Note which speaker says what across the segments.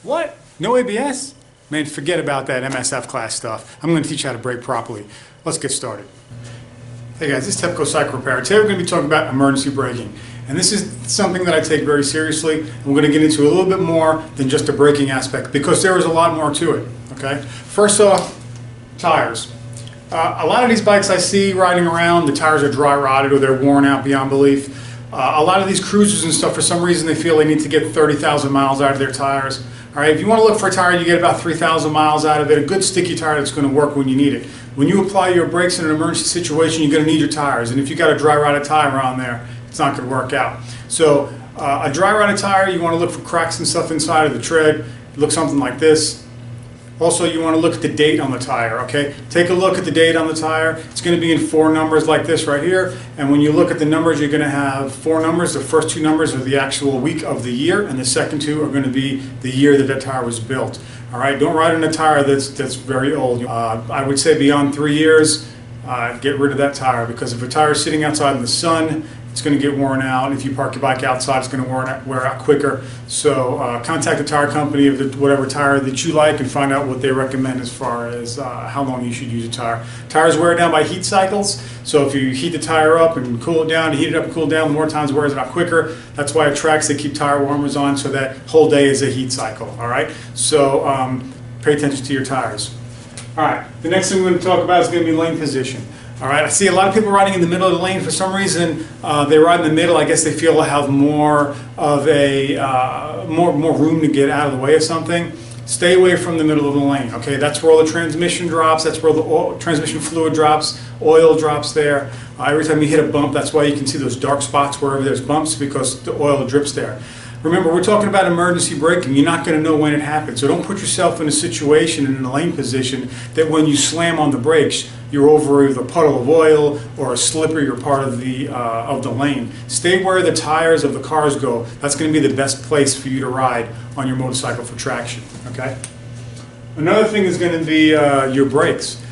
Speaker 1: What? No ABS? Man, forget about that MSF class stuff. I'm going to teach you how to brake properly. Let's get started. Hey guys, this is Typical Cycle Repair. Today we're going to be talking about emergency braking. And this is something that I take very seriously. And we're going to get into a little bit more than just the braking aspect because there is a lot more to it. Okay? First off, tires. A lot of these bikes I see riding around, the tires are dry rotted or they're worn out beyond belief. A lot of these cruisers and stuff, for some reason they feel they need to get 30,000 miles out of their tires. All right, if you want to look for a tire, you get about 3,000 miles out of it, a good sticky tire that's going to work when you need it. When you apply your brakes in an emergency situation, you're going to need your tires. And if you've got a dry rotted tire on there, it's not going to work out. So a dry rotted tire, you want to look for cracks and stuff inside of the tread. It looks something like this. Also, you want to look at the date on the tire, okay? Take a look at the date on the tire. It's going to be in 4 numbers like this right here. And when you look at the numbers, you're going to have 4 numbers. The first 2 numbers are the actual week of the year, and the second 2 are going to be the year that that tire was built. All right, don't ride in a tire that's very old. I would say beyond 3 years, get rid of that tire, because if a tire is sitting outside in the sun, it's going to get worn out. If you park your bike outside, it's going to wear out quicker. So contact the tire company of whatever tire that you like and find out what they recommend as far as how long you should use a tire. Tires wear down by heat cycles. So if you heat the tire up and cool it down, heat it up and cool it down, more times it wears it out quicker. That's why at tracks they keep tire warmers on, so that whole day is a heat cycle. All right. So pay attention to your tires. All right. The next thing we're going to talk about is going to be lane position. All right, I see a lot of people riding in the middle of the lane. For some reason, they ride in the middle. I guess they feel they have more of a more room to get out of the way of something. Stay away from the middle of the lane. Okay, that's where all the transmission drops. That's where the transmission fluid drops. Oil drops there. Every time you hit a bump, that's why you can see those dark spots wherever there's bumps, because the oil drips there. Remember, we're talking about emergency braking. You're not going to know when it happens. So don't put yourself in a situation in a lane position that when you slam on the brakes, you're over either a puddle of oil or a slipperier part of the lane. Stay where the tires of the cars go. That's going to be the best place for you to ride on your motorcycle for traction. Okay. Another thing is going to be your brakes.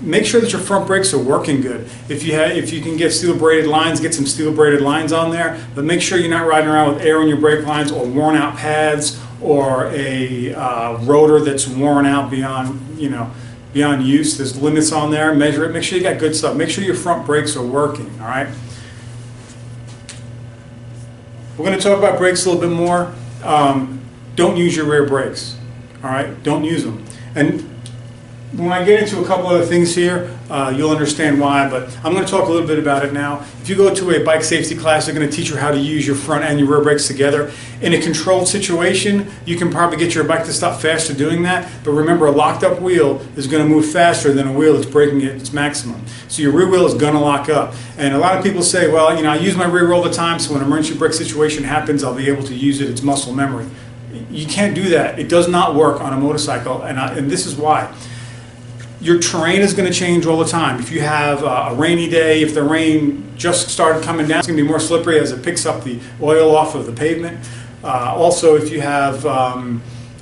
Speaker 1: Make sure that your front brakes are working good. If you can get steel braided lines, get some steel braided lines on there. But make sure you're not riding around with air in your brake lines or worn out pads or a rotor that's worn out beyond use. There's limits on there. Measure it. Make sure you got good stuff. Make sure your front brakes are working. All right. We're going to talk about brakes a little bit more. Don't use your rear brakes. All right. Don't use them. And when I get into a couple other things here, you'll understand why, but I'm going to talk a little bit about it now. If you go to a bike safety class, they're going to teach you how to use your front and your rear brakes together. In a controlled situation, you can probably get your bike to stop faster doing that, but remember, a locked up wheel is going to move faster than a wheel that's braking at its maximum. So your rear wheel is going to lock up. And a lot of people say, well, I use my rear wheel all the time, so when an emergency brake situation happens, I'll be able to use it. It's muscle memory. You can't do that. It does not work on a motorcycle, and this is why. Your terrain is going to change all the time. If you have a rainy day, if the rain just started coming down, it's going to be more slippery as it picks up the oil off of the pavement. Also, if you have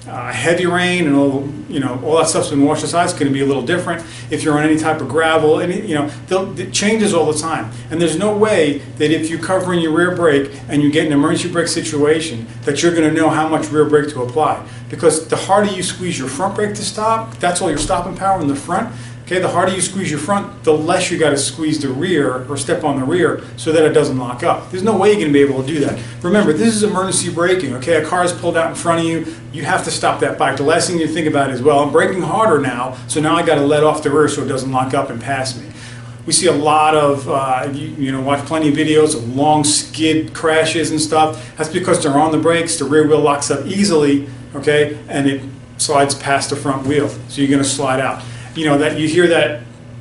Speaker 1: heavy rain and all that stuff's been washed aside, it's going to be a little different. If you're on any type of gravel, it changes all the time. And there's no way that if you're covering your rear brake and you get an emergency brake situation that you're going to know how much rear brake to apply. Because the harder you squeeze your front brake to stop, that's all your stopping power in the front. Okay, the harder you squeeze your front, the less you got to squeeze the rear or step on the rear so that it doesn't lock up. There's no way you're going to be able to do that. Remember, this is emergency braking. Okay, a car is pulled out in front of you. You have to stop that bike. The last thing you think about is, well, I'm braking harder now, so now I got to let off the rear so it doesn't lock up and pass me. We see a lot of, watch plenty of videos of long skid crashes and stuff. That's because they're on the brakes, the rear wheel locks up easily, okay, and it slides past the front wheel. So you're going to slide out. That you hear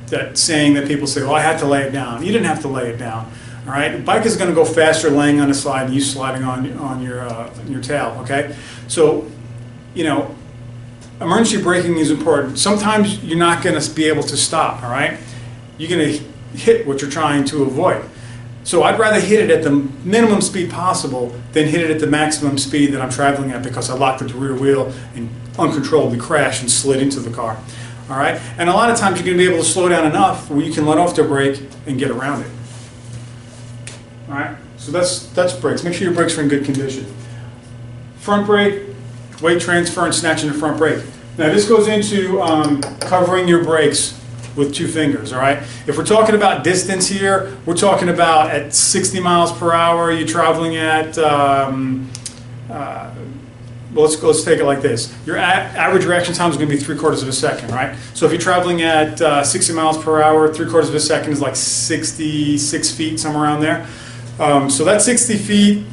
Speaker 1: that saying that people say, well, I had to lay it down. You didn't have to lay it down. All right, the bike is going to go faster laying on the slide than you sliding on your tail. Okay, so emergency braking is important. Sometimes you're not going to be able to stop. All right, you're going to hit what you're trying to avoid. So I'd rather hit it at the minimum speed possible than hit it at the maximum speed that I'm traveling at, because I locked up the rear wheel and uncontrollably crashed and slid into the car. All right, and a lot of times you're going to be able to slow down enough where you can let off the brake and get around it. All right, so that's brakes. Make sure your brakes are in good condition. Front brake, weight transfer and snatching the front brake. Now this goes into covering your brakes with 2 fingers, all right? If we're talking about distance here, we're talking about at 60 miles per hour, you're traveling at, well, let's take it like this. Your average reaction time is going to be 3/4 of a second, right? So if you're traveling at 60 miles per hour, 3/4 of a second is like 66 feet, somewhere around there. So that 60 feet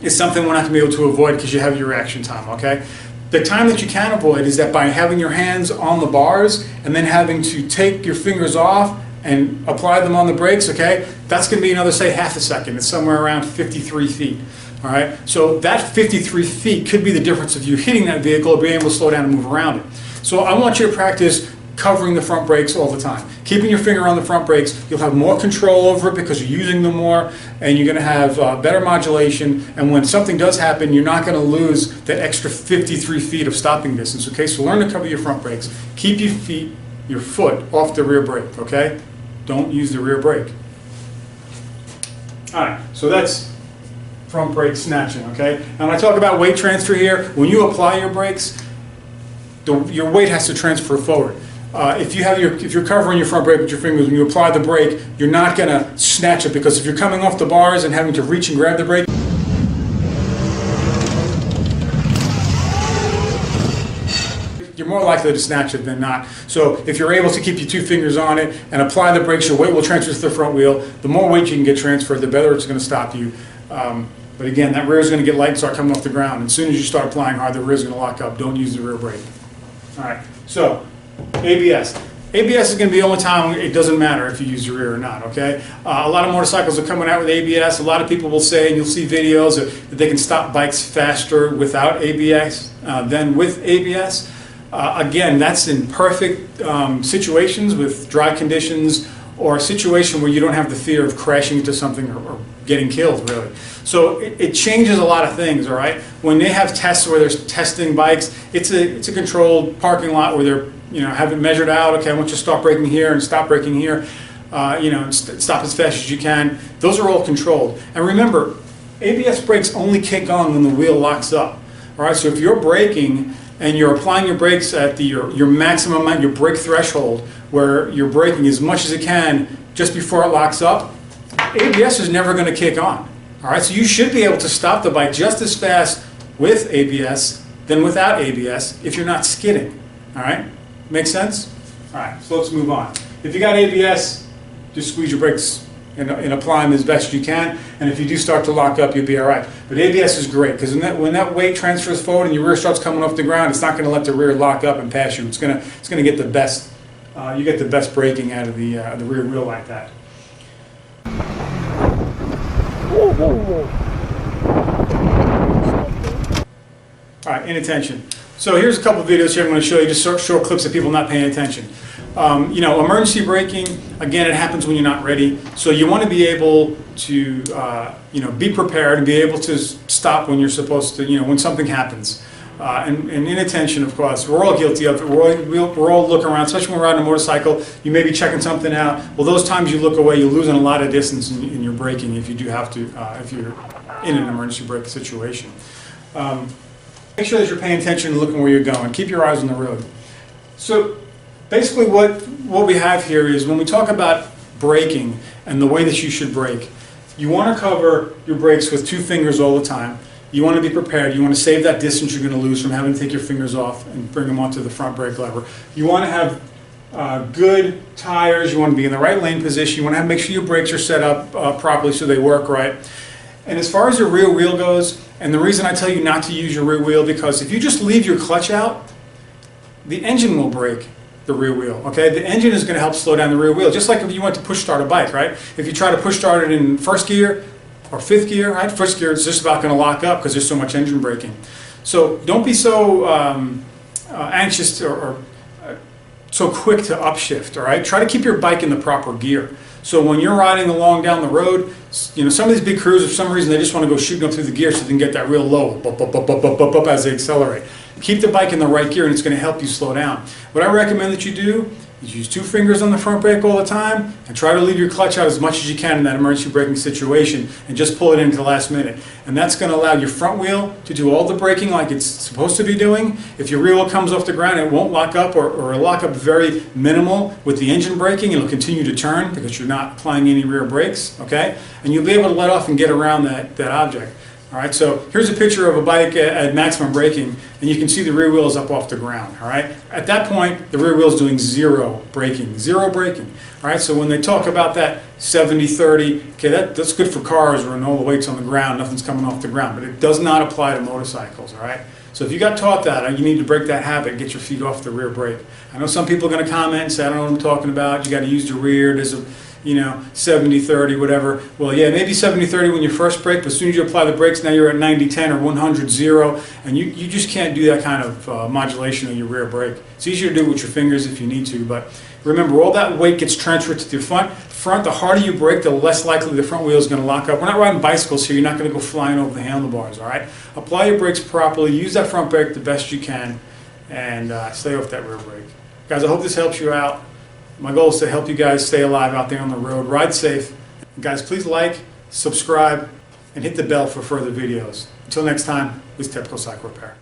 Speaker 1: is something we're not going to be able to avoid because you have your reaction time, okay? The time that you can avoid is that by having your hands on the bars and then having to take your fingers off and apply them on the brakes, okay? That's going to be another, say, half a second. It's somewhere around 53 feet, all right? So that 53 feet could be the difference of you hitting that vehicle or being able to slow down and move around it. So I want you to practice covering the front brakes all the time. Keeping your finger on the front brakes, you'll have more control over it because you're using them more, and you're going to have better modulation, and when something does happen, you're not going to lose that extra 53 feet of stopping distance, okay? So learn to cover your front brakes. Keep your foot off the rear brake, okay? Don't use the rear brake. All right, so that's front brake snatching, okay? And when I talk about weight transfer here, when you apply your brakes, your weight has to transfer forward. If you're covering your front brake with your fingers, when you apply the brake, you're not going to snatch it, because if you're coming off the bars and having to reach and grab the brake, you're more likely to snatch it than not. So if you're able to keep your 2 fingers on it and apply the brakes, your weight will transfer to the front wheel. The more weight you can get transferred, the better it's going to stop you. But again, that rear is going to get light and start coming off the ground. And as soon as you start applying hard, the rear is going to lock up. Don't use the rear brake. All right, so ABS. ABS is going to be the only time it doesn't matter if you use your rear or not, okay? A lot of motorcycles are coming out with ABS. A lot of people will say, and you'll see videos, that they can stop bikes faster without ABS than with ABS. Again, that's in perfect situations with dry conditions, or a situation where you don't have the fear of crashing into something or getting killed, really. So it changes a lot of things, all right? When they have tests where they're testing bikes, it's a controlled parking lot where they're, have it measured out. Okay, I want you to start braking here and stop braking here, and stop as fast as you can. Those are all controlled. And remember, ABS brakes only kick on when the wheel locks up. All right, so if you're braking and you're applying your brakes at your maximum amount, your brake threshold, where you're braking as much as it can just before it locks up, ABS is never going to kick on. All right, so you should be able to stop the bike just as fast with ABS than without ABS if you're not skidding. All right, make sense? All right, so let's move on. If you got ABS, just squeeze your brakes and apply them as best you can, and if you do start to lock up, you'll be all right. But ABS is great, because when that weight transfers forward and your rear starts coming off the ground, it's not going to let the rear lock up and pass you. It's going to get the best. You get the best braking out of the rear wheel like that. All right, inattention. So here's a couple of videos here I'm going to show you, just short clips of people not paying attention. Emergency braking, again, it happens when you're not ready. So you want to be able to, be prepared and be able to stop when you're supposed to, when something happens. And inattention, of course, we're all guilty of it. We're all looking around, especially when we're riding a motorcycle. You may be checking something out. Well, those times you look away, you're losing a lot of distance in your braking if you do have to, if you're in an emergency brake situation. Make sure that you're paying attention and looking where you're going. Keep your eyes on the road. So basically what we have here is, when we talk about braking and the way that you should brake, you want to cover your brakes with 2 fingers all the time. You want to be prepared. You want to save that distance you're going to lose from having to take your fingers off and bring them onto the front brake lever. You want to have good tires. You want to be in the right lane position. You want to make sure your brakes are set up properly so they work right. And as far as your rear wheel goes, and the reason I tell you not to use your rear wheel, because if you just leave your clutch out, the engine will brake the rear wheel, okay? The engine is going to help slow down the rear wheel, just like if you went to push start a bike, right? If you try to push start it in first gear or fifth gear, right? First gear is just about going to lock up because there's so much engine braking. So don't be so anxious or so quick to upshift, all right? Try to keep your bike in the proper gear. So when you're riding along down the road, some of these big crews, for some reason, they just want to go shooting up through the gear so they can get that real low, as they accelerate. Keep the bike in the right gear, and it's going to help you slow down. What I recommend that you do You use 2 fingers on the front brake all the time, and try to leave your clutch out as much as you can in that emergency braking situation, and just pull it into the last minute. And that's going to allow your front wheel to do all the braking like it's supposed to be doing. If your rear wheel comes off the ground, it won't lock up, or it'll lock up very minimal with the engine braking. It'll continue to turn because you're not applying any rear brakes, okay? And you'll be able to let off and get around that object. All right, so here's a picture of a bike at maximum braking, and you can see the rear wheel is up off the ground. All right, at that point, the rear wheel is doing zero braking. All right, so when they talk about that 70-30, okay, that's good for cars when all the weight's on the ground, nothing's coming off the ground, but it does not apply to motorcycles. All right, so if you got taught that, you need to break that habit, get your feet off the rear brake. I know some people are going to comment and say, I don't know what I'm talking about. You got to use the rear. There's a 70-30, whatever. Well, yeah, maybe 70-30 when you first brake, but as soon as you apply the brakes, now you're at 90-10 or 100-0, and you just can't do that kind of modulation of your rear brake. It's easier to do it with your fingers if you need to, but remember, all that weight gets transferred to the front. The harder you brake, the less likely the front wheel is going to lock up. We're not riding bicycles here. You're not going to go flying over the handlebars, all right? Apply your brakes properly. Use that front brake the best you can, and stay off that rear brake. Guys, I hope this helps you out. My goal is to help you guys stay alive out there on the road. Ride safe. Guys, please like, subscribe, and hit the bell for further videos. Until next time, this is Typical Cycle Repair.